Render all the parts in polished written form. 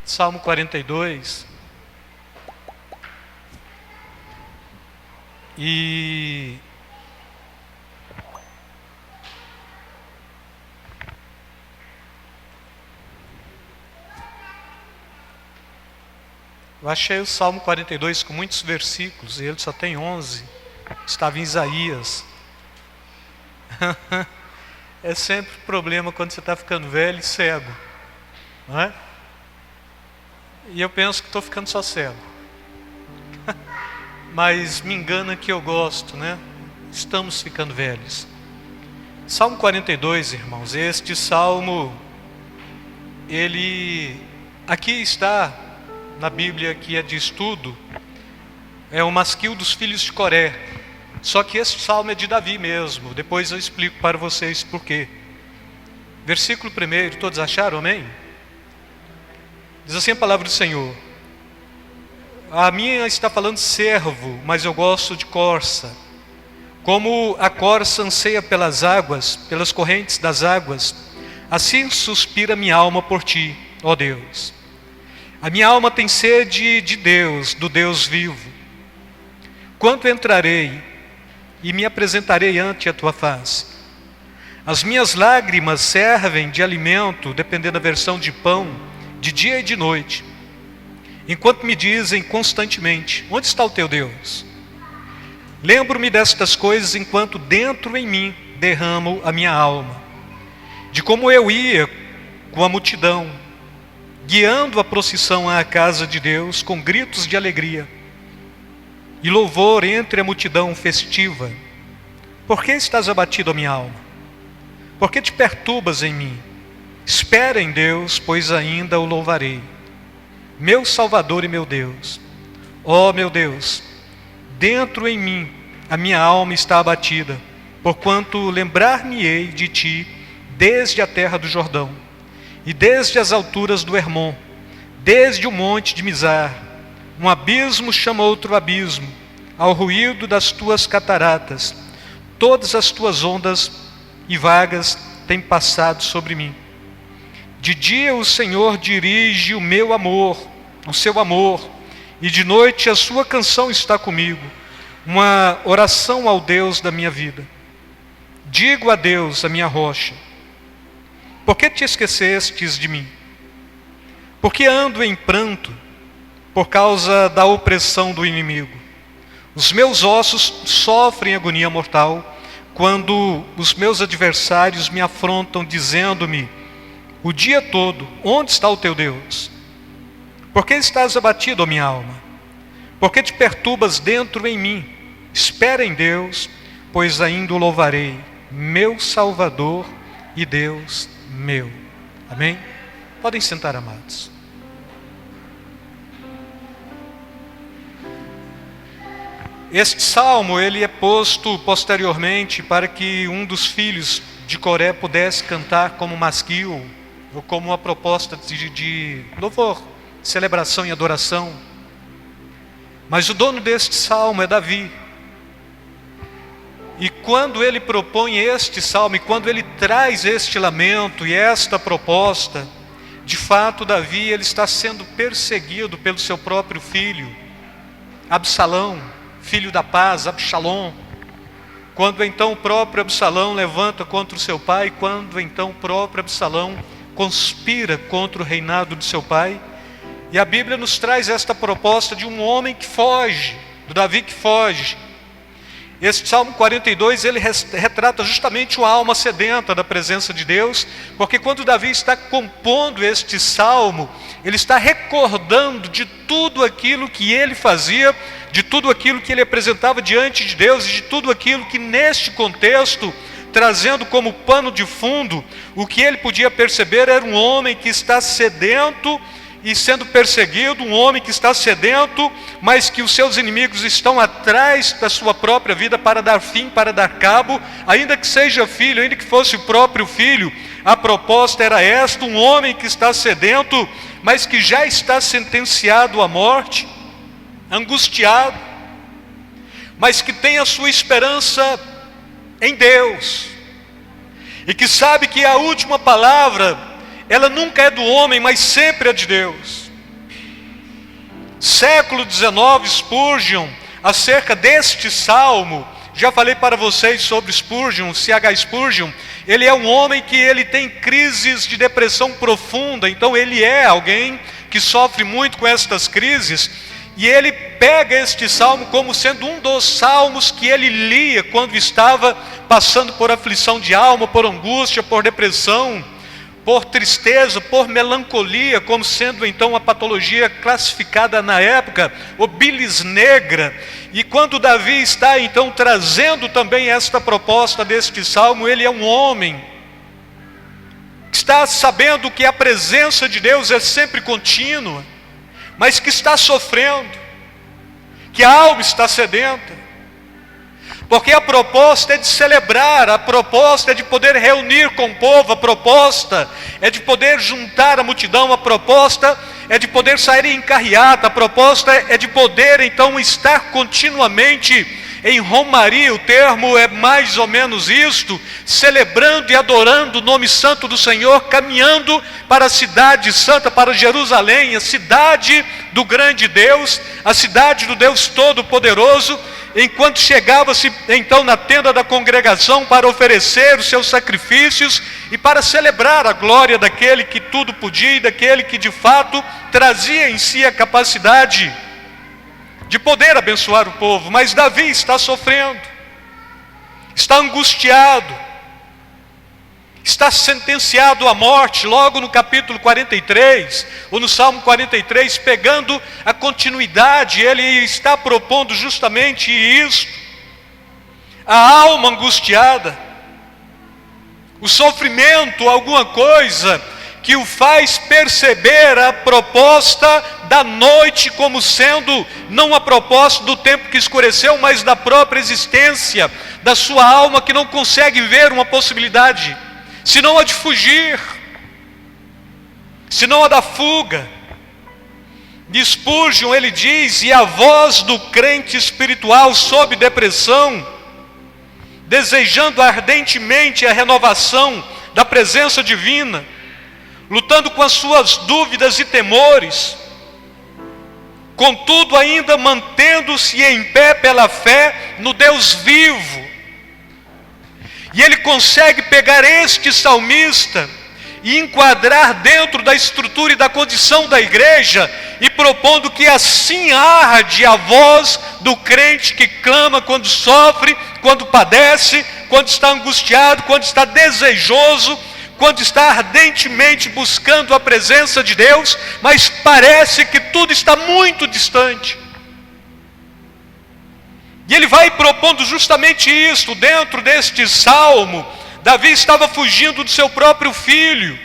Salmo 42. E eu achei o Salmo 42 com muitos versículos, e ele só tem 11. Estava em Isaías. É sempre problema quando você está ficando velho e cego, não é? E eu penso que estou ficando só cego. Mas me engana que eu gosto, né? Estamos ficando velhos. Salmo 42, irmãos, este salmo, ele aqui está na Bíblia, que é de estudo, é o masquil dos filhos de Coré. Só que esse salmo é de Davi mesmo. Depois eu explico para vocês por quê. Versículo 1, todos acharam, amém? Diz assim a palavra do Senhor: a minha está falando servo, mas eu gosto de corça. Como a corça anseia pelas águas, pelas correntes das águas, assim suspira minha alma por ti, ó Deus. A minha alma tem sede de Deus, do Deus vivo. Quando entrarei e me apresentarei ante a tua face? As minhas lágrimas servem de alimento, dependendo da versão, de pão, de dia e de noite, enquanto me dizem constantemente: onde está o teu Deus? Lembro-me destas coisas enquanto dentro em mim derramo a minha alma, de como eu ia com a multidão, guiando a procissão à casa de Deus com gritos de alegria e louvor entre a multidão festiva. Por que estás abatido, a minha alma? Por que te perturbas em mim? Espera em Deus, pois ainda o louvarei, meu Salvador e meu Deus. Ó meu Deus, dentro em mim a minha alma está abatida, porquanto lembrar-me-ei de ti desde a terra do Jordão, e desde as alturas do Hermon, desde o monte de Mizar. Um abismo chama outro abismo, ao ruído das tuas cataratas, todas as tuas ondas e vagas têm passado sobre mim. De dia o Senhor dirige o meu amor, o seu amor, e de noite a sua canção está comigo, uma oração ao Deus da minha vida. Digo a Deus, a minha rocha: por que te esquecestes de mim? Porque ando em pranto por causa da opressão do inimigo. Os meus ossos sofrem agonia mortal, quando os meus adversários me afrontam, dizendo-me o dia todo: onde está o teu Deus? Por que estás abatido, ó minha alma? Por que te perturbas dentro em mim? Espera em Deus, pois ainda o louvarei, meu Salvador e Deus meu. Amém? Podem sentar, amados. Este salmo, ele é posto posteriormente para que um dos filhos de Coré pudesse cantar como masquil, ou como uma proposta de louvor, celebração e adoração. Mas o dono deste salmo é Davi. E quando ele propõe este salmo, e quando ele traz este lamento e esta proposta, de fato Davi, ele está sendo perseguido pelo seu próprio filho, Absalão, filho da paz, Absalom. Quando então o próprio Absalão levanta contra o seu pai, quando então o próprio Absalão conspira contra o reinado de seu pai. E a Bíblia nos traz esta proposta de um homem que foge, do Davi que foge. Este Salmo 42, ele retrata justamente uma alma sedenta da presença de Deus, porque quando Davi está compondo este salmo, ele está recordando de tudo aquilo que ele fazia, de tudo aquilo que ele apresentava diante de Deus, e de tudo aquilo que neste contexto, trazendo como pano de fundo, o que ele podia perceber era um homem que está sedento e sendo perseguido, um homem que está sedento, mas que os seus inimigos estão atrás da sua própria vida para dar fim, para dar cabo, ainda que seja filho, ainda que fosse o próprio filho. A proposta era esta: um homem que está sedento, mas que já está sentenciado à morte, angustiado, mas que tem a sua esperança em Deus, e que sabe que a última palavra, ela nunca é do homem, mas sempre é de Deus. Século XIX, Spurgeon, acerca deste salmo, já falei para vocês sobre Spurgeon, C.H. Spurgeon. Ele é um homem que ele tem crises de depressão profunda, então ele é alguém que sofre muito com estas crises, e ele pega este salmo como sendo um dos salmos que ele lia quando estava passando por aflição de alma, por angústia, por depressão, por tristeza, por melancolia, como sendo então a patologia classificada na época, o bilis negra. E quando Davi está então trazendo também esta proposta deste salmo, ele é um homem que está sabendo que a presença de Deus é sempre contínua, mas que está sofrendo, que a alma está sedenta, porque a proposta é de celebrar, a proposta é de poder reunir com o povo, a proposta é de poder juntar a multidão, a proposta é de poder sair em carreata, a proposta é de poder então estar continuamente em romaria. O termo é mais ou menos isto, celebrando e adorando o nome santo do Senhor, caminhando para a cidade santa, para Jerusalém, a cidade do grande Deus, a cidade do Deus Todo-Poderoso. Enquanto chegava-se então na tenda da congregação para oferecer os seus sacrifícios e para celebrar a glória daquele que tudo podia e daquele que de fato trazia em si a capacidade de poder abençoar o povo. Mas Davi está sofrendo, está angustiado, está sentenciado à morte, logo no capítulo 43, ou no Salmo 43, pegando a continuidade, ele está propondo justamente isto: a alma angustiada, o sofrimento, alguma coisa que o faz perceber a proposta da noite como sendo não a proposta do tempo que escureceu, mas da própria existência da sua alma, que não consegue ver uma possibilidade senão a de fugir, senão a da fuga. De Spurgeon ele diz: e a voz do crente espiritual sob depressão, desejando ardentemente a renovação da presença divina, lutando com as suas dúvidas e temores, contudo ainda mantendo-se em pé pela fé no Deus vivo. E ele consegue pegar este salmista e enquadrar dentro da estrutura e da condição da igreja, e propondo que assim arde a voz do crente que clama quando sofre, quando padece, quando está angustiado, quando está desejoso, quando está ardentemente buscando a presença de Deus, mas parece que tudo está muito distante. E ele vai propondo justamente isso dentro deste salmo. Davi estava fugindo do seu próprio filho.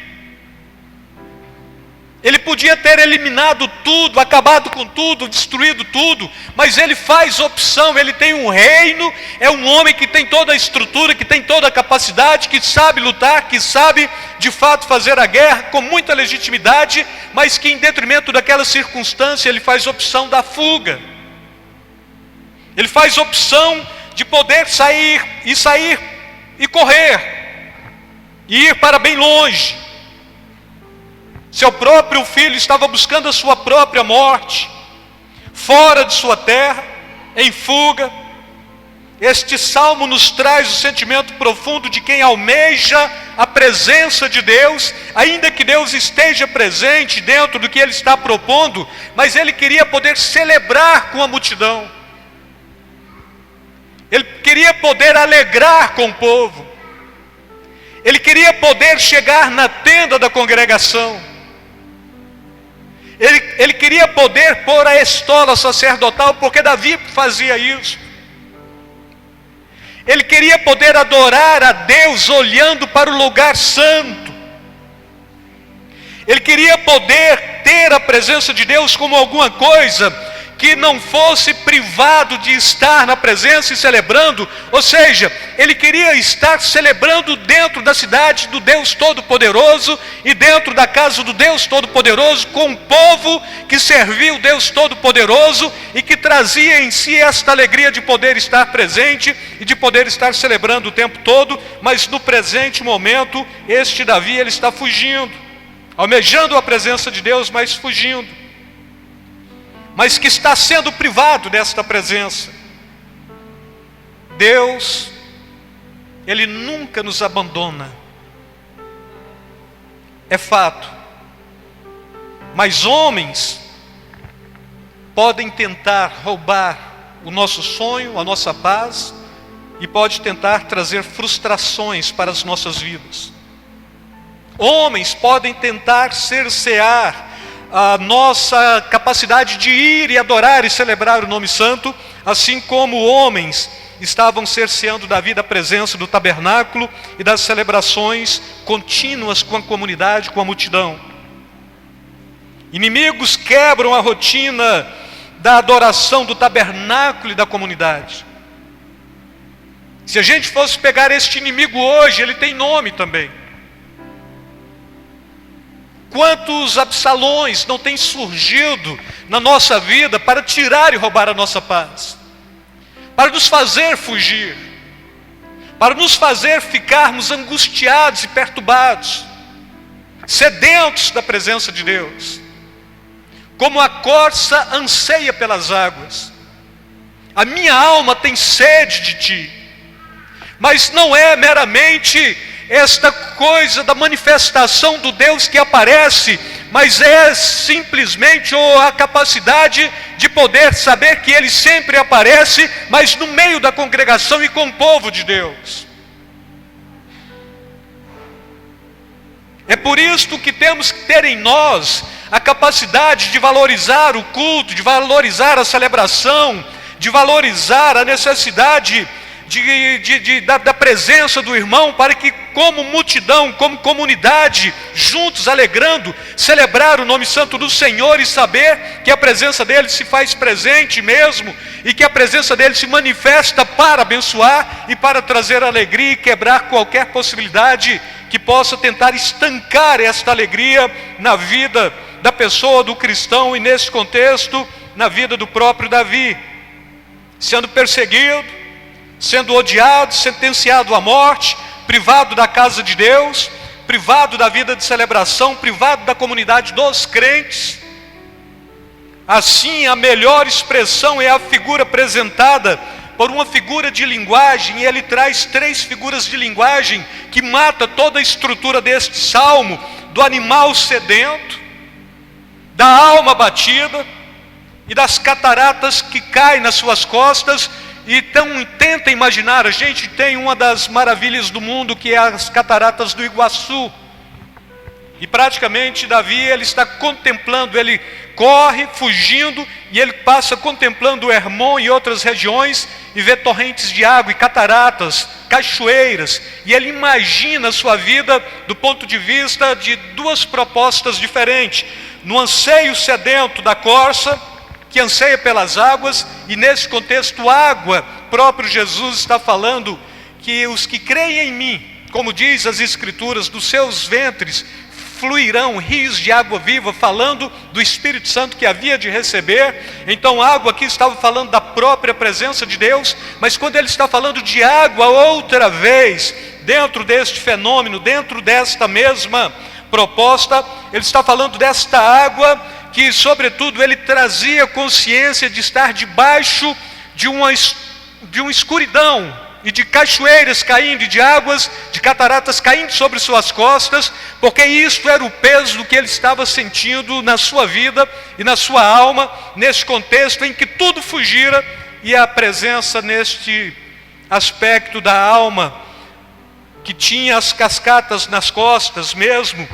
Ele podia ter eliminado tudo, acabado com tudo, destruído tudo, mas ele faz opção. Ele tem um reino, é um homem que tem toda a estrutura, que tem toda a capacidade, que sabe lutar, que sabe de fato fazer a guerra com muita legitimidade, mas que em detrimento daquela circunstância ele faz opção da fuga. Ele faz opção de poder sair e correr, e ir para bem longe. Seu próprio filho estava buscando a sua própria morte, fora de sua terra, em fuga. Este salmo nos traz o sentimento profundo de quem almeja a presença de Deus, ainda que Deus esteja presente dentro do que ele está propondo, mas ele queria poder celebrar com a multidão. Ele queria poder alegrar com o povo. Ele queria poder chegar na tenda da congregação. Ele queria poder pôr a estola sacerdotal, porque Davi fazia isso. Ele queria poder adorar a Deus olhando para o lugar santo. Ele queria poder ter a presença de Deus como alguma coisa que não fosse privado de estar na presença e celebrando. Ou seja, ele queria estar celebrando dentro da cidade do Deus Todo-Poderoso e dentro da casa do Deus Todo-Poderoso, com um povo que servia o Deus Todo-Poderoso e que trazia em si esta alegria de poder estar presente e de poder estar celebrando o tempo todo. Mas no presente momento, este Davi, ele está fugindo, almejando a presença de Deus, mas fugindo. mas que está sendo privado desta presença. Deus, Ele nunca nos abandona, é fato. Mas homens podem tentar roubar o nosso sonho, a nossa paz, e pode tentar trazer frustrações para as nossas vidas. Homens podem tentar cercear a nossa capacidade de ir e adorar e celebrar o nome santo, assim como homens estavam cerceando da vida a presença do tabernáculo e das celebrações contínuas com a comunidade, com a multidão. Inimigos quebram a rotina da adoração do tabernáculo e da comunidade. Se a gente fosse pegar este inimigo hoje, ele tem nome também. Quantos Absalões não têm surgido na nossa vida para tirar e roubar a nossa paz, para nos fazer fugir, para nos fazer ficarmos angustiados e perturbados, sedentos da presença de Deus, como a corça anseia pelas águas. A minha alma tem sede de ti, mas não é meramente esta coisa da manifestação do Deus que aparece, mas é simplesmente a capacidade de poder saber que Ele sempre aparece, mas no meio da congregação e com o povo de Deus. É por isso que temos que ter em nós a capacidade de valorizar o culto, de valorizar a celebração, de valorizar a necessidade da presença do irmão, para que como multidão, como comunidade, juntos, alegrando, celebrar o nome santo do Senhor e saber que a presença dele se faz presente mesmo, e que a presença dele se manifesta para abençoar e para trazer alegria e quebrar qualquer possibilidade que possa tentar estancar esta alegria na vida da pessoa, do cristão, e nesse contexto, na vida do próprio Davi, sendo perseguido, sendo odiado, sentenciado à morte, privado da casa de Deus, privado da vida de celebração, privado da comunidade dos crentes. Assim, a melhor expressão é a figura apresentada por uma figura de linguagem, e ele traz 3 figuras de linguagem que mata toda a estrutura deste salmo: do animal sedento, da alma batida e das cataratas que caem nas suas costas. Então tenta imaginar, a gente tem uma das maravilhas do mundo, que é as cataratas do Iguaçu, e praticamente Davi, ele está contemplando, ele corre fugindo, e ele passa contemplando o Hermon e outras regiões, e vê torrentes de água e cataratas, cachoeiras, e ele imagina a sua vida do ponto de vista de 2 propostas diferentes: no anseio sedento da corça, que anseia pelas águas, e nesse contexto água, próprio Jesus está falando que os que creem em mim, como diz as Escrituras, dos seus ventres fluirão rios de água viva, falando do Espírito Santo que havia de receber. Então água aqui estava falando da própria presença de Deus, mas quando ele está falando de água outra vez, dentro deste fenômeno, dentro desta mesma proposta, ele está falando desta água que, sobretudo, ele trazia consciência de estar debaixo de uma escuridão, e de cachoeiras caindo, e de águas, de cataratas caindo sobre suas costas, porque isto era o peso do que ele estava sentindo na sua vida e na sua alma, nesse contexto em que tudo fugira, e a presença neste aspecto da alma, que tinha as cascatas nas costas mesmo,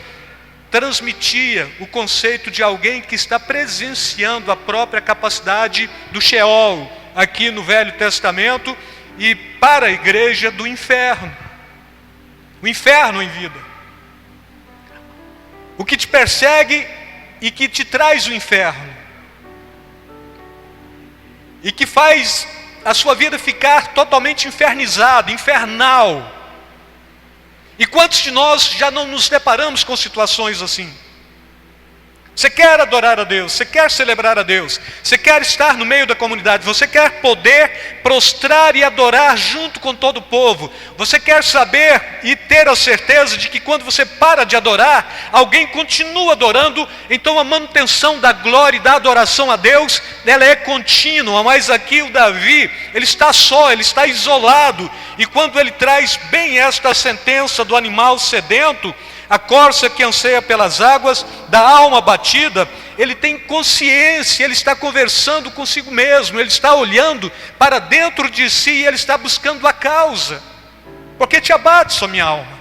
transmitia o conceito de alguém que está presenciando a própria capacidade do Sheol, aqui no Velho Testamento, e para a igreja do inferno. O inferno em vida. O que te persegue e que te traz o inferno. E que faz a sua vida ficar totalmente infernizada, infernal. E quantos de nós já não nos deparamos com situações assim? Você quer adorar a Deus, você quer celebrar a Deus, você quer estar no meio da comunidade, você quer poder prostrar e adorar junto com todo o povo. Você quer saber e ter a certeza de que quando você para de adorar, alguém continua adorando. Então a manutenção da glória e da adoração a Deus, ela é contínua. Mas aqui o Davi, ele está só, ele está isolado. E quando ele traz bem esta sentença do animal sedento, a corça que anseia pelas águas, da alma batida, ele tem consciência, ele está conversando consigo mesmo, ele está olhando para dentro de si e ele está buscando a causa. Por que te abates, ó minha alma?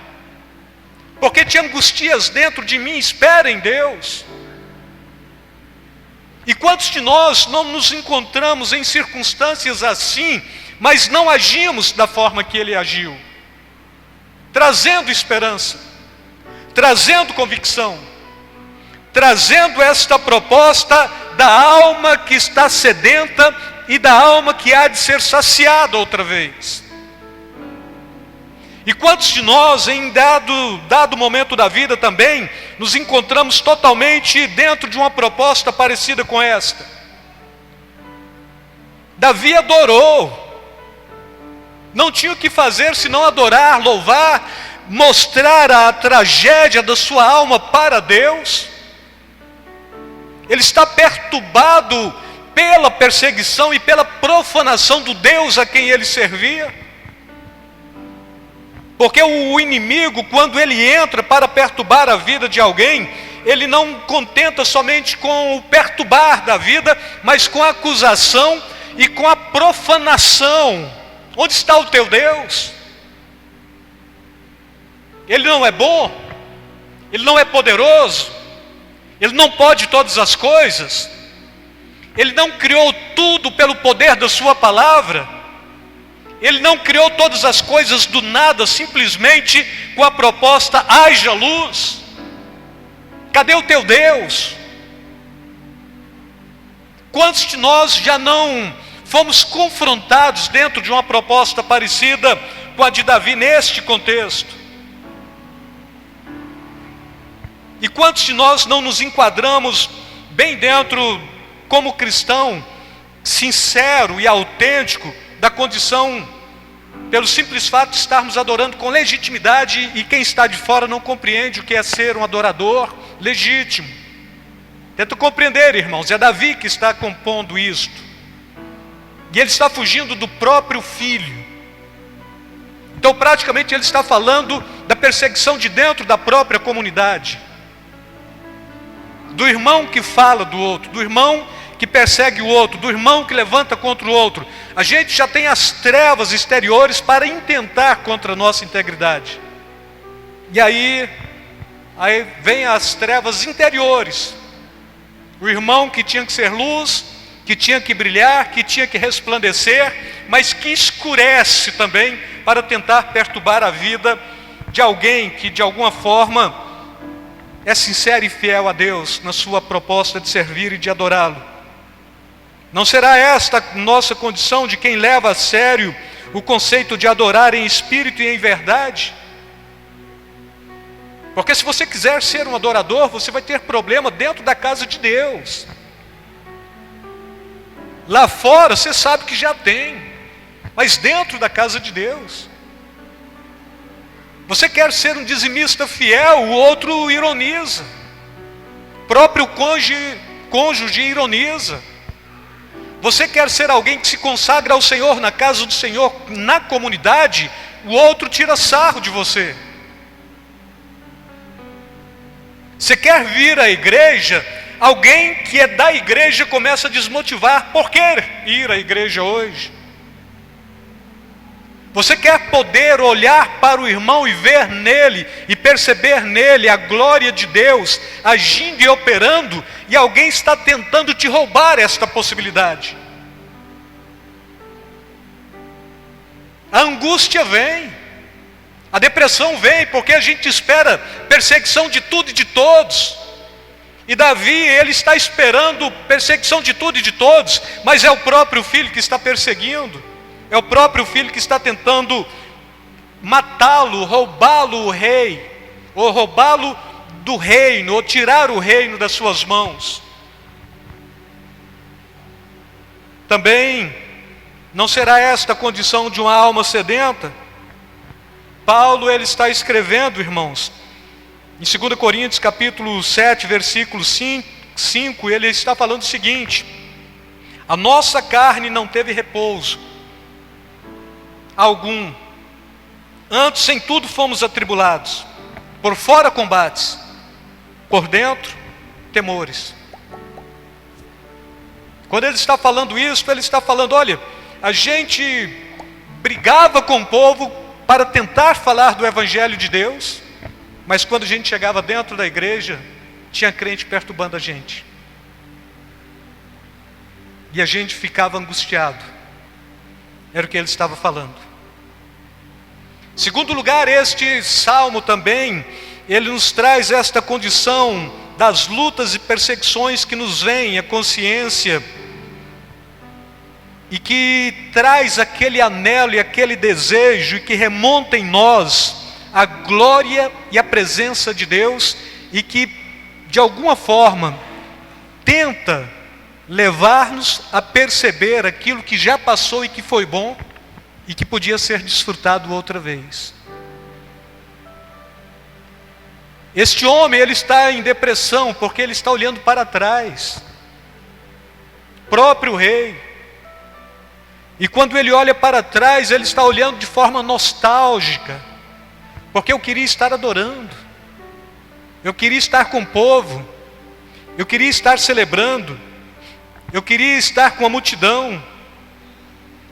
Por que te angustias dentro de mim? Espera em Deus. E quantos de nós não nos encontramos em circunstâncias assim, mas não agimos da forma que ele agiu, trazendo esperança, trazendo convicção, trazendo esta proposta da alma que está sedenta e da alma que há de ser saciada outra vez. E quantos de nós, em dado momento da vida também, nos encontramos totalmente dentro de uma proposta parecida com esta? Davi adorou, não tinha o que fazer senão adorar, louvar, mostrar a tragédia da sua alma para Deus. Ele está perturbado pela perseguição e pela profanação do Deus a quem ele servia. Porque o inimigo, quando ele entra para perturbar a vida de alguém, ele não contenta somente com o perturbar da vida, mas com a acusação e com a profanação. Onde está o teu Deus? Ele não é bom, ele não é poderoso, ele não pode todas as coisas, ele não criou tudo pelo poder da sua palavra, ele não criou todas as coisas do nada, simplesmente com a proposta, haja luz. Cadê o teu Deus? Quantos de nós já não fomos confrontados dentro de uma proposta parecida com a de Davi neste contexto? E quantos de nós não nos enquadramos bem dentro, como cristão, sincero e autêntico, da condição, pelo simples fato de estarmos adorando com legitimidade, e quem está de fora não compreende o que é ser um adorador legítimo. Tento compreender, irmãos, é Davi que está compondo isto, e ele está fugindo do próprio filho. Então praticamente ele está falando da perseguição de dentro da própria comunidade, do irmão que fala do outro, do irmão que persegue o outro, do irmão que levanta contra o outro. A gente já tem as trevas exteriores para intentar contra a nossa integridade. E aí vem as trevas interiores. O irmão que tinha que ser luz, que tinha que brilhar, que tinha que resplandecer, mas que escurece também para tentar perturbar a vida de alguém que de alguma forma é sincero e fiel a Deus na sua proposta de servir e de adorá-lo. Não será esta nossa condição de quem leva a sério o conceito de adorar em espírito e em verdade? Porque se você quiser ser um adorador, você vai ter problema dentro da casa de Deus. Lá fora você sabe que já tem, mas dentro da casa de Deus, você quer ser um dizimista fiel, o outro ironiza. O próprio cônjuge ironiza. Você quer ser alguém que se consagra ao Senhor, na casa do Senhor, na comunidade, o outro tira sarro de você. Você quer vir à igreja, alguém que é da igreja começa a desmotivar. Por que ir à igreja hoje? Você quer poder olhar para o irmão e ver nele, e perceber nele a glória de Deus agindo e operando, e alguém está tentando te roubar esta possibilidade. A angústia vem, a depressão vem, porque a gente espera perseguição de tudo e de todos. E Davi, ele está esperando perseguição de tudo e de todos, mas é o próprio filho que está perseguindo. É o próprio filho que está tentando matá-lo, roubá-lo o rei, ou roubá-lo do reino, ou tirar o reino das suas mãos. Também não será esta a condição de uma alma sedenta. Paulo, ele está escrevendo, irmãos, em 2 Coríntios capítulo 7, versículo 5, ele está falando o seguinte: a nossa carne não teve repouso algum, antes em tudo fomos atribulados, por fora combates, por dentro temores. Quando ele está falando isso, ele está falando, olha, a gente brigava com o povo para tentar falar do Evangelho de Deus, mas quando a gente chegava dentro da igreja, tinha crente perturbando a gente. E a gente ficava angustiado. Era o que ele estava falando. Segundo lugar, este salmo também, ele nos traz esta condição das lutas e perseguições que nos vêm à consciência, e que traz aquele anelo e aquele desejo, e que remonta em nós a glória e a presença de Deus, e que de alguma forma tenta levar-nos a perceber aquilo que já passou e que foi bom, e que podia ser desfrutado outra vez. Este homem, ele está em depressão, porque ele está olhando para trás. Próprio rei. E quando ele olha para trás, ele está olhando de forma nostálgica, porque eu queria estar adorando, eu queria estar com o povo, eu queria estar celebrando, eu queria estar com a multidão,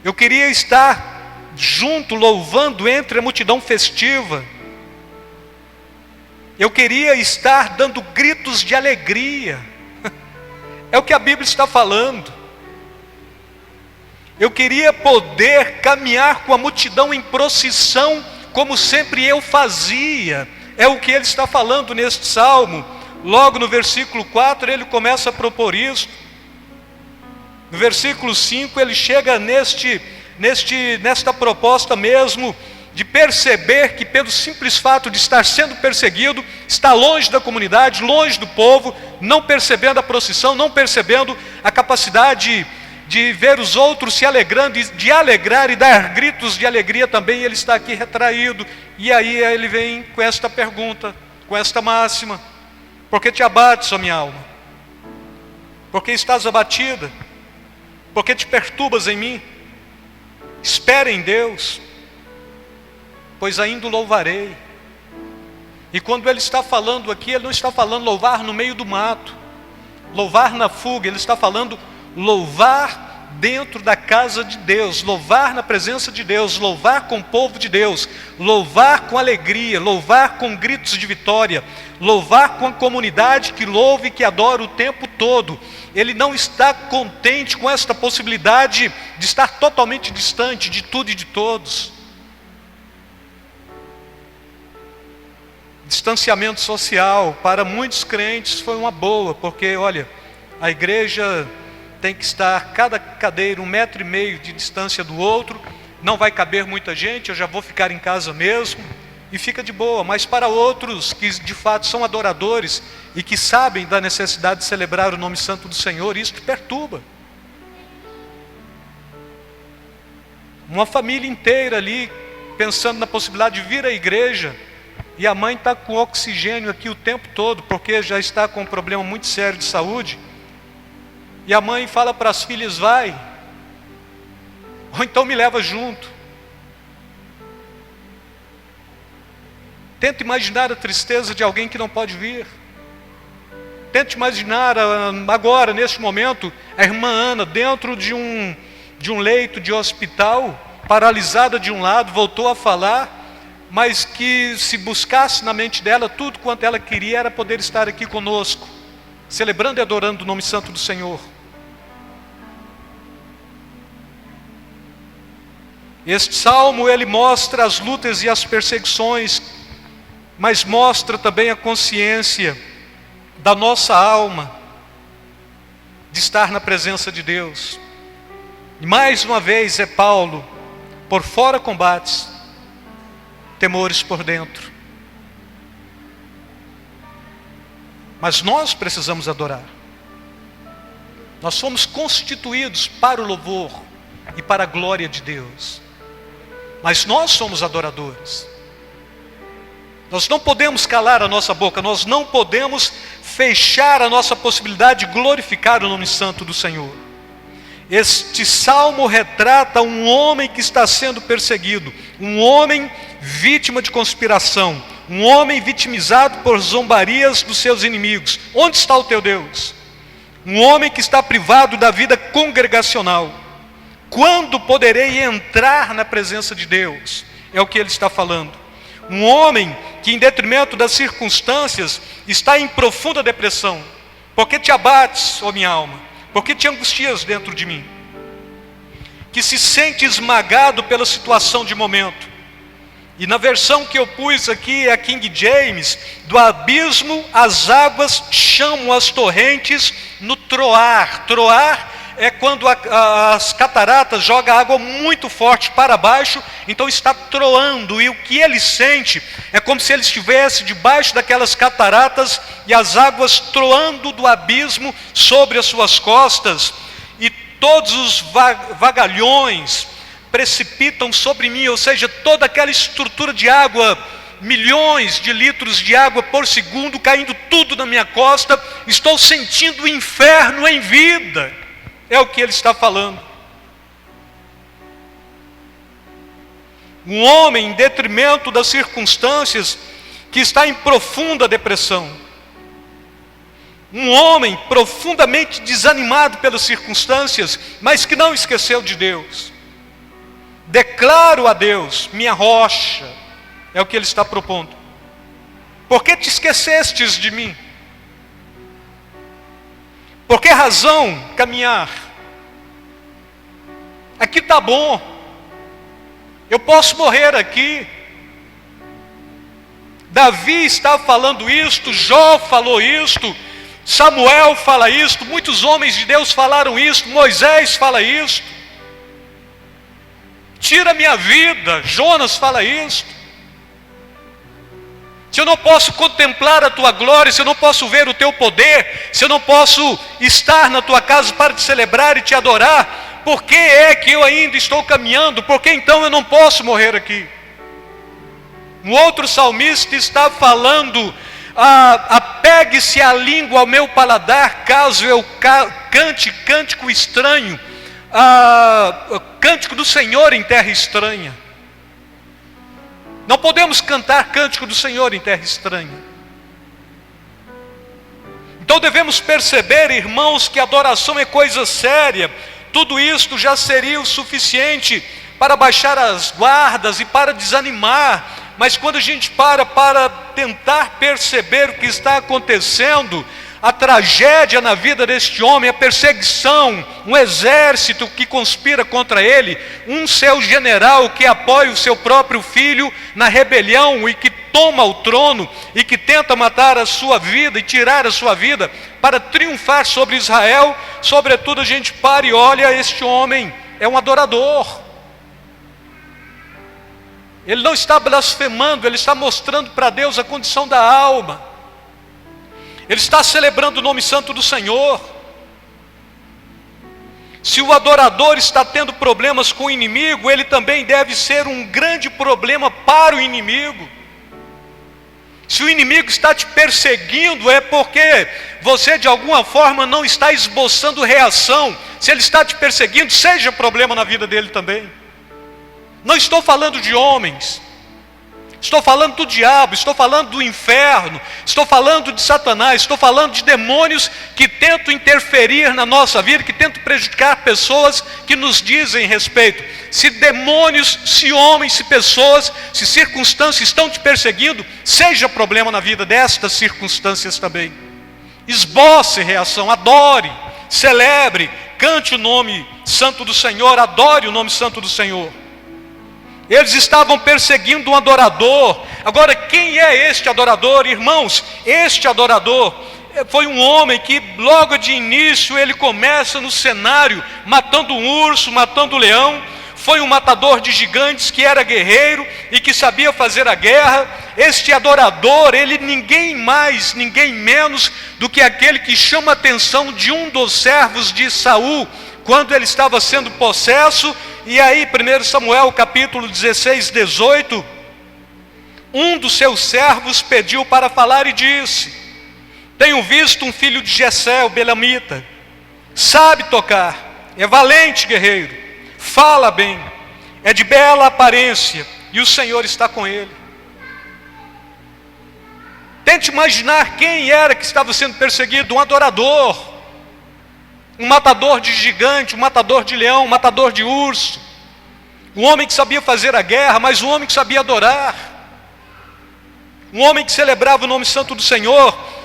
eu queria estar junto, louvando entre a multidão festiva, eu queria estar dando gritos de alegria. É o que a Bíblia está falando. Eu queria poder caminhar com a multidão em procissão, como sempre eu fazia. É o que ele está falando neste salmo. Logo no versículo 4 ele começa a propor isso. No versículo 5 ele chega nesta proposta mesmo, de perceber que pelo simples fato de estar sendo perseguido, está longe da comunidade, longe do povo, não percebendo a procissão, não percebendo a capacidade de ver os outros se alegrando, de alegrar e dar gritos de alegria também. Ele está aqui retraído, e aí ele vem com esta pergunta, com esta máxima: por que te abates, ó minha alma? Por que estás abatida? Por que te perturbas em mim? Espera em Deus, pois ainda o louvarei. E quando ele está falando aqui, ele não está falando louvar no meio do mato, louvar na fuga, ele está falando louvar dentro da casa de Deus, louvar na presença de Deus, louvar com o povo de Deus, louvar com alegria, louvar com gritos de vitória, louvar com a comunidade que louva e que adora o tempo todo. Ele não está contente com esta possibilidade de estar totalmente distante de tudo e de todos. Distanciamento social para muitos crentes foi uma boa, porque olha, a igreja tem que estar cada cadeira 1,5 metro de distância do outro, não vai caber muita gente, eu já vou ficar em casa mesmo, e fica de boa. Mas para outros que de fato são adoradores e que sabem da necessidade de celebrar o nome santo do Senhor, isso te perturba. Uma família inteira ali pensando na possibilidade de vir à igreja, e a mãe está com oxigênio aqui o tempo todo, porque já está com um problema muito sério de saúde, e a mãe fala para as filhas: vai, ou então me leva junto. Tenta imaginar a tristeza de alguém que não pode vir. Tente imaginar agora, neste momento, a irmã Ana dentro de um leito de hospital, paralisada de um lado, voltou a falar, mas que se buscasse na mente dela, tudo quanto ela queria era poder estar aqui conosco, celebrando e adorando o nome santo do Senhor. Este salmo, ele mostra as lutas e as perseguições, mas mostra também a consciência da nossa alma, de estar na presença de Deus. E mais uma vez é Paulo: por fora combates, temores por dentro. Mas nós precisamos adorar. Nós fomos constituídos para o louvor e para a glória de Deus. Mas nós somos adoradores. Nós não podemos calar a nossa boca, nós não podemos fechar a nossa possibilidade de glorificar o nome santo do Senhor. Este salmo retrata um homem que está sendo perseguido, um homem vítima de conspiração, um homem vitimizado por zombarias dos seus inimigos. Onde está o teu Deus? Um homem que está privado da vida congregacional. Quando poderei entrar na presença de Deus? É o que ele está falando. Um homem que, em detrimento das circunstâncias, está em profunda depressão. Por que te abates, ó minha alma? Por que te angustias dentro de mim? Que se sente esmagado pela situação de momento. E na versão que eu pus aqui, é a King James: do abismo as águas chamam as torrentes no troar. Troar é quando as cataratas jogam água muito forte para baixo, então está troando, e o que ele sente é como se ele estivesse debaixo daquelas cataratas e as águas troando do abismo sobre as suas costas, e todos os vagalhões precipitam sobre mim, ou seja, toda aquela estrutura de água, milhões de litros de água por segundo caindo tudo na minha costa, estou sentindo o inferno em vida. É o que ele está falando. Um homem, em detrimento das circunstâncias, que está em profunda depressão. Um homem profundamente desanimado pelas circunstâncias, mas que não esqueceu de Deus. Declaro a Deus, minha rocha, é o que ele está propondo. Por que te esquecestes de mim? Por que razão caminhar? Aqui está bom. Eu posso morrer aqui. Davi está falando isto, Jó falou isto, Samuel fala isto, muitos homens de Deus falaram isto, Moisés fala isto. Tira minha vida, Jonas fala isto. Se eu não posso contemplar a tua glória, se eu não posso ver o teu poder, se eu não posso estar na tua casa para te celebrar e te adorar, por que é que eu ainda estou caminhando? Por que então eu não posso morrer aqui? Um outro salmista está falando: apegue-se a língua ao meu paladar, caso eu cante cântico estranho, cântico do Senhor em terra estranha. Não podemos cantar cântico do Senhor em terra estranha. Então devemos perceber, irmãos, que adoração é coisa séria. Tudo isto já seria o suficiente para baixar as guardas e para desanimar. Mas quando a gente para tentar perceber o que está acontecendo, a tragédia na vida deste homem, a perseguição, um exército que conspira contra ele, um seu general que apoia o seu próprio filho na rebelião e que toma o trono e que tenta matar a sua vida e tirar a sua vida para triunfar sobre Israel. Sobretudo a gente para e olha, este homem é um adorador. Ele não está blasfemando, ele está mostrando para Deus a condição da alma. Ele está celebrando o nome santo do Senhor. Se o adorador está tendo problemas com o inimigo, ele também deve ser um grande problema para o inimigo. Se o inimigo está te perseguindo, é porque você de alguma forma não está esboçando reação. Se ele está te perseguindo, seja problema na vida dele também. Não estou falando de homens, estou falando do diabo, estou falando do inferno, estou falando de Satanás, estou falando de demônios que tentam interferir na nossa vida, que tentam prejudicar pessoas que nos dizem respeito. Se demônios, se homens, se pessoas, se circunstâncias estão te perseguindo, seja problema na vida destas circunstâncias também. Esboce reação, adore, celebre, cante o nome santo do Senhor, adore o nome santo do Senhor. Eles estavam perseguindo um adorador. Agora, quem é este adorador, irmãos? Este adorador foi um homem que logo de início ele começa no cenário matando um urso, matando um leão, foi um matador de gigantes, que era guerreiro e que sabia fazer a guerra. Este adorador, ele ninguém mais, ninguém menos do que aquele que chama a atenção de um dos servos de Saul, quando ele estava sendo possesso. E aí 1 Samuel capítulo 16, 18, um dos seus servos pediu para falar e disse: tenho visto um filho de Jessé, o belamita, sabe tocar, é valente guerreiro, fala bem, é de bela aparência, e o Senhor está com ele. Tente imaginar quem era que estava sendo perseguido: um adorador, um matador de gigante, um matador de leão, um matador de urso, um homem que sabia fazer a guerra, mas um homem que sabia adorar, um homem que celebrava o nome santo do Senhor.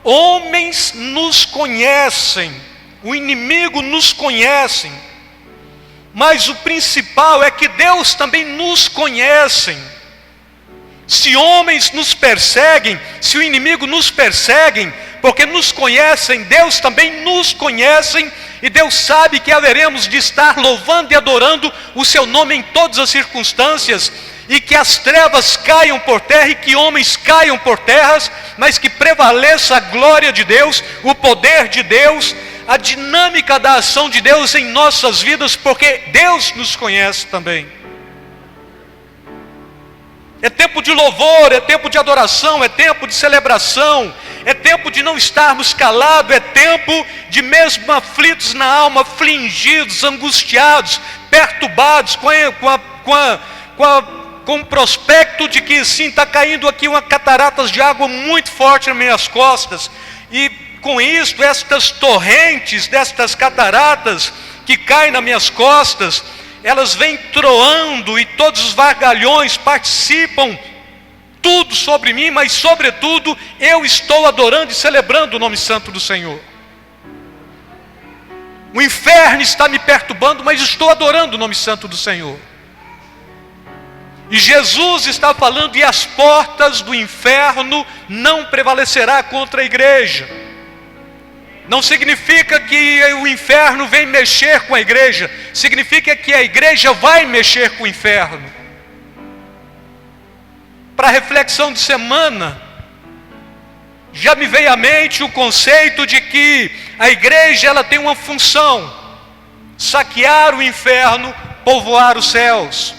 Homens nos conhecem, o inimigo nos conhece, mas o principal é que Deus também nos conhece. Se homens nos perseguem, se o inimigo nos persegue, porque nos conhecem, Deus também nos conhece, e Deus sabe que haveremos de estar louvando e adorando o seu nome em todas as circunstâncias, e que as trevas caiam por terra e que homens caiam por terras, mas que prevaleça a glória de Deus, o poder de Deus, a dinâmica da ação de Deus em nossas vidas, porque Deus nos conhece também. É tempo de louvor, é tempo de adoração, é tempo de celebração, é tempo de não estarmos calados, é tempo de, mesmo aflitos na alma, afligidos, angustiados, perturbados, com o prospecto de que sim, está caindo aqui uma cataratas de água muito forte nas minhas costas, e com isso, estas torrentes, destas cataratas que caem nas minhas costas, elas vêm troando, e todos os vagalhões participam, tudo sobre mim, mas sobretudo, eu estou adorando e celebrando o nome santo do Senhor. O inferno está me perturbando, mas estou adorando o nome santo do Senhor. E Jesus está falando: e as portas do inferno não prevalecerá contra a igreja. Não significa que o inferno vem mexer com a igreja, significa que a igreja vai mexer com o inferno. Para reflexão de semana, já me veio à mente o conceito de que a igreja, ela tem uma função: saquear o inferno, povoar os céus.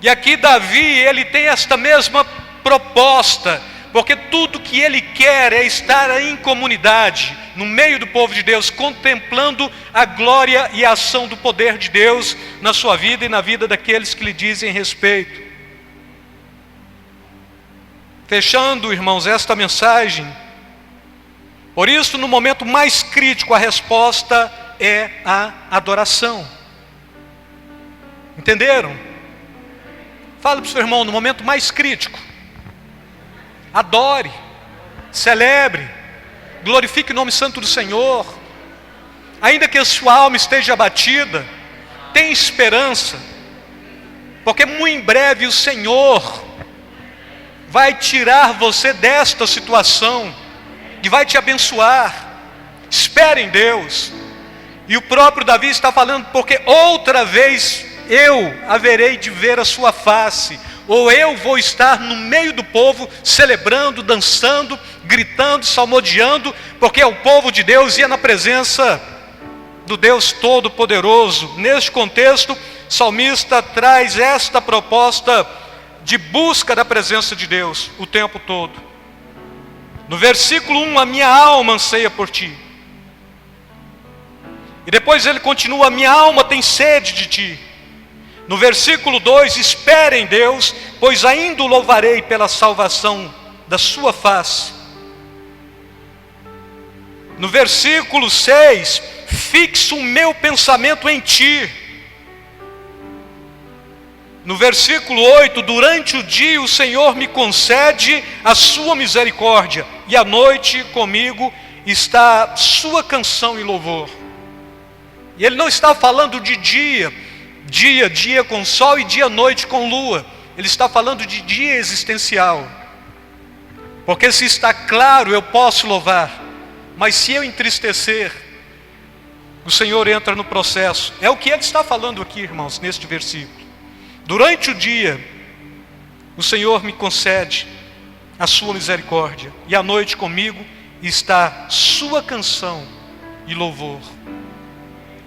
E aqui Davi, ele tem esta mesma proposta, porque tudo que ele quer é estar em comunidade, no meio do povo de Deus, contemplando a glória e a ação do poder de Deus na sua vida e na vida daqueles que lhe dizem respeito. Fechando, irmãos, esta mensagem, por isso, no momento mais crítico, a resposta é a adoração. Entenderam? Fala para o seu irmão: no momento mais crítico, adore, celebre, glorifique o nome santo do Senhor. Ainda que a sua alma esteja abatida, tenha esperança, porque muito em breve o Senhor vai tirar você desta situação e vai te abençoar. Espere em Deus. E o próprio Davi está falando: porque outra vez eu haverei de ver a sua face, ou eu vou estar no meio do povo, celebrando, dançando, gritando, salmodiando, porque é o povo de Deus e é na presença do Deus Todo-Poderoso. Neste contexto, o salmista traz esta proposta de busca da presença de Deus o tempo todo. No versículo 1, a minha alma anseia por ti. E depois ele continua: a minha alma tem sede de ti. No versículo 2, espere em Deus, pois ainda o louvarei pela salvação da sua face. No versículo 6, fixo o meu pensamento em ti. No versículo 8, durante o dia o Senhor me concede a sua misericórdia, e à noite comigo está sua canção e louvor. E ele não está falando de dia com sol e dia-noite com lua. Ele está falando de dia existencial. Porque se está claro, eu posso louvar, mas se eu entristecer, o Senhor entra no processo. É o que ele está falando aqui, irmãos, neste versículo. Durante o dia, o Senhor me concede a sua misericórdia, e à noite comigo está sua canção e louvor.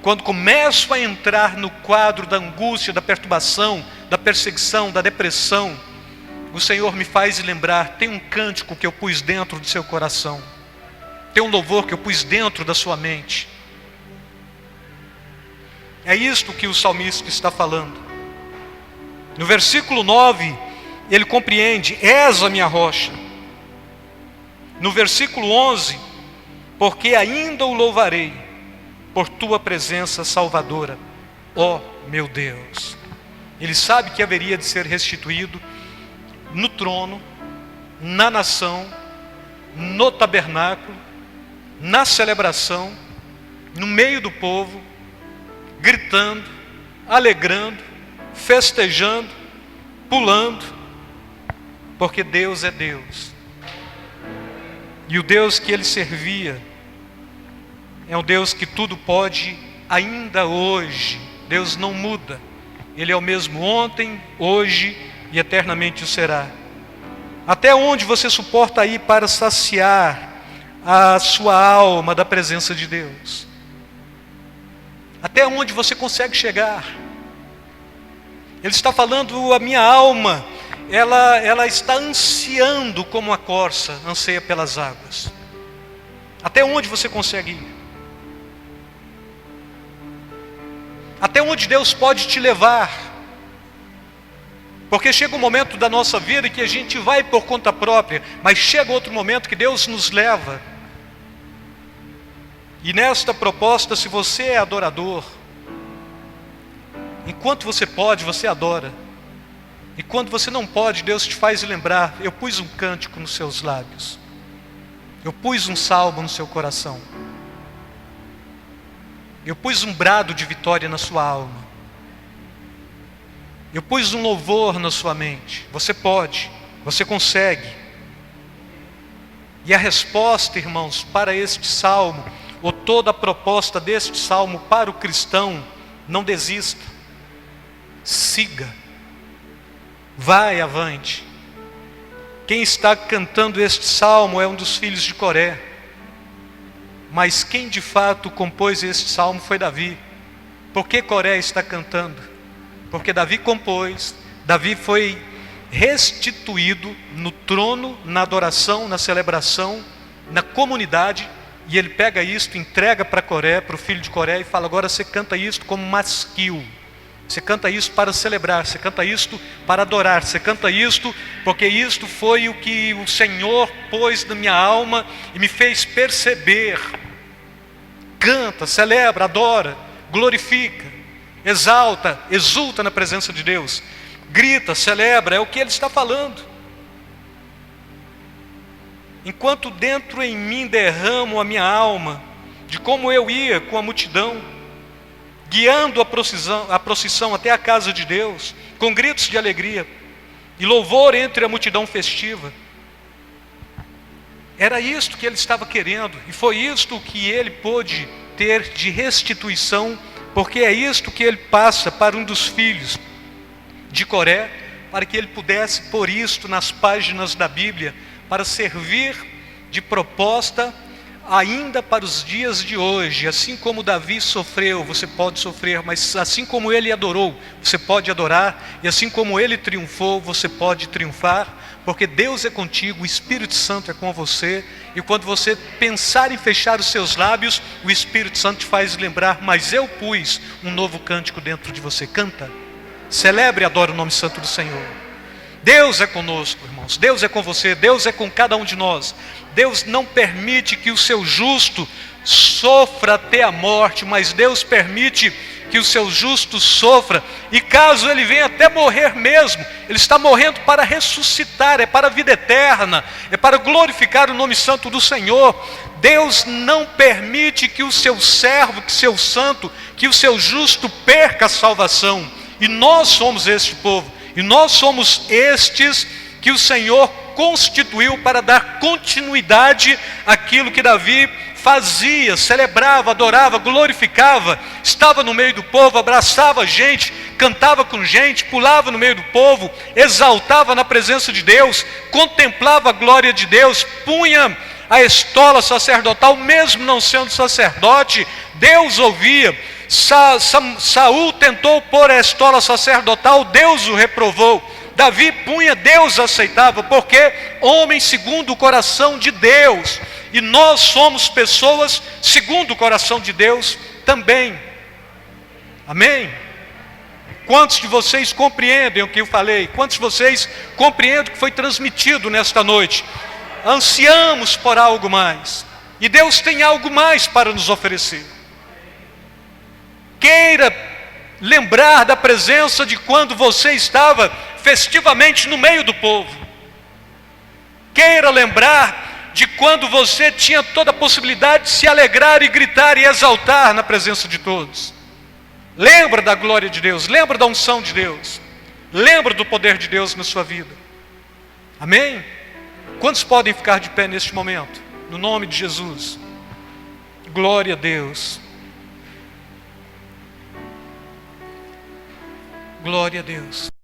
Quando começo a entrar no quadro da angústia, da perturbação, da perseguição, da depressão, o Senhor me faz lembrar, tem um cântico que eu pus dentro do seu coração, tem um louvor que eu pus dentro da sua mente. É isto que o salmista está falando. No versículo 9, ele compreende, és a minha rocha. No versículo 11, porque ainda o louvarei, por tua presença salvadora, ó meu Deus. Ele sabe que haveria de ser restituído no trono, na nação, no tabernáculo, na celebração, no meio do povo, gritando, alegrando, festejando, pulando, porque Deus é Deus. E o Deus que ele servia é um Deus que tudo pode ainda hoje. Deus não muda. Ele é o mesmo ontem, hoje e eternamente o será. Até onde você suporta ir para saciar a sua alma da presença de Deus? Até onde você consegue chegar? Ele está falando, a minha alma, ela está ansiando como a corça anseia pelas águas. Até onde você consegue ir? Até onde Deus pode te levar? Porque chega um momento da nossa vida que a gente vai por conta própria, mas chega outro momento que Deus nos leva. E nesta proposta, se você é adorador, enquanto você pode, você adora. E quando você não pode, Deus te faz lembrar, eu pus um cântico nos seus lábios, eu pus um salmo no seu coração, eu pus um brado de vitória na sua alma, eu pus um louvor na sua mente. Você pode, você consegue. E a resposta, irmãos, para este salmo, ou toda a proposta deste salmo para o cristão, não desista, siga, vai avante. Quem está cantando este salmo é um dos filhos de Coré, mas quem de fato compôs este salmo foi Davi. Por que Coré está cantando? Porque Davi compôs, Davi foi restituído no trono, na adoração, na celebração, na comunidade, e ele pega isto, entrega para Coré, para o filho de Coré, e fala, agora você canta isto como masquil, você canta isto para celebrar, você canta isto para adorar, você canta isto porque isto foi o que o Senhor pôs na minha alma e me fez perceber. Canta, celebra, adora, glorifica, exalta, exulta na presença de Deus, grita, celebra, é o que ele está falando. Enquanto dentro em mim derramo a minha alma, de como eu ia com a multidão, guiando a procissão até a casa de Deus, com gritos de alegria e louvor entre a multidão festiva. Era isto que ele estava querendo, e foi isto que ele pôde ter de restituição, porque é isto que ele passa para um dos filhos de Coré, para que ele pudesse pôr isto nas páginas da Bíblia, para servir de proposta ainda para os dias de hoje. Assim como Davi sofreu, você pode sofrer, mas assim como ele adorou, você pode adorar, e assim como ele triunfou, você pode triunfar, porque Deus é contigo, o Espírito Santo é com você, e quando você pensar em fechar os seus lábios, o Espírito Santo te faz lembrar, mas eu pus um novo cântico dentro de você. Canta, celebre e adore o nome santo do Senhor. Deus é conosco, irmãos, Deus é com você, Deus é com cada um de nós. Deus não permite que o seu justo sofra até a morte, mas Deus permite que o seu justo sofra, e caso ele venha até morrer mesmo, ele está morrendo para ressuscitar, é para a vida eterna, é para glorificar o nome santo do Senhor. Deus não permite que o seu servo, que o seu santo, que o seu justo perca a salvação, e nós somos este povo, e nós somos estes que o Senhor constituiu para dar continuidade àquilo que Davi fazia, celebrava, adorava, glorificava, estava no meio do povo, abraçava gente, cantava com gente, pulava no meio do povo, exaltava na presença de Deus, contemplava a glória de Deus, punha a estola sacerdotal, mesmo não sendo sacerdote, Deus ouvia. Saul tentou pôr a estola sacerdotal, Deus o reprovou. Davi punha, Deus aceitava, porque homem segundo o coração de Deus, e nós somos pessoas segundo o coração de Deus também. Amém? Quantos de vocês compreendem o que eu falei? Quantos de vocês compreendem o que foi transmitido nesta noite? Ansiamos por algo mais, e Deus tem algo mais para nos oferecer. Queira lembrar da presença de quando você estava festivamente no meio do povo. Queira lembrar de quando você tinha toda a possibilidade de se alegrar e gritar e exaltar na presença de todos. Lembra da glória de Deus, lembra da unção de Deus, lembra do poder de Deus na sua vida. Amém? Quantos podem ficar de pé neste momento? No nome de Jesus. Glória a Deus. Glória a Deus.